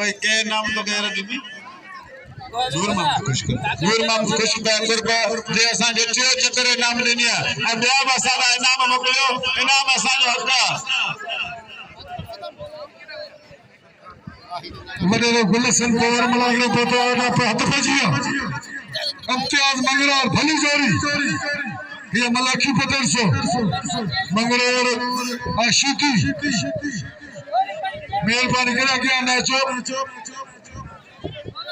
भाई के नाम तो कह रही थी नूर मोहम्मद खुशबा कुर्बा जे असा जो टियों चक्कर इनाम ॾिनी आहे ऐं ॿिया बि असांजा इनाम मोकिलियो इनाम असांजो हक़ आहे वॾे गुलशन पवार मलागड़े पोतो पे हथ पहुंची विया इम्तियाज मंगरार भली जोड़ी ये मलाखी पटेल सो मंगरार आशिकी मेहरबानी करे अॻियां न अचो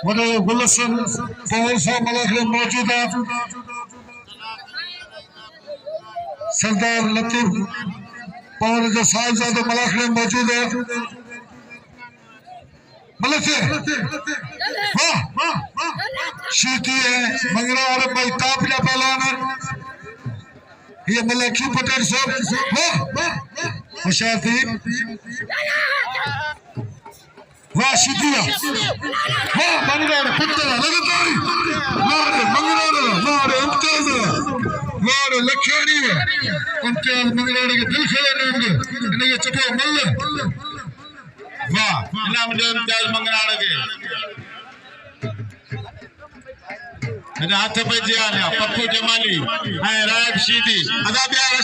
वॾे गुलशन पवार सो मलागड़े मौजूद आहे सरदार लतीफ पवार जो साहिबजादो मलागड़े मौजूद है मलसे वाह शीती है मंगरा और भाई ताप या पहलवान ये मलखी पटेल साहब वाह मुशाती वाह शीतिया वाह मंगरा पुत्र लगातार मारे मंगरा मारे इम्तियाज मारे लखियानी इम्तियाज मंगरा के दिल खेले रहेंगे इन्हें चपो मल्ल वाह इनाम जो इम्तियाज मंगराड़ के मेरे हाथ पे जिया ने पप्पू जमाली है रायब शीदी अदा प्यार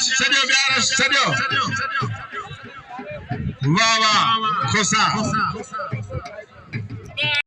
सदियो वाह वाह खुशा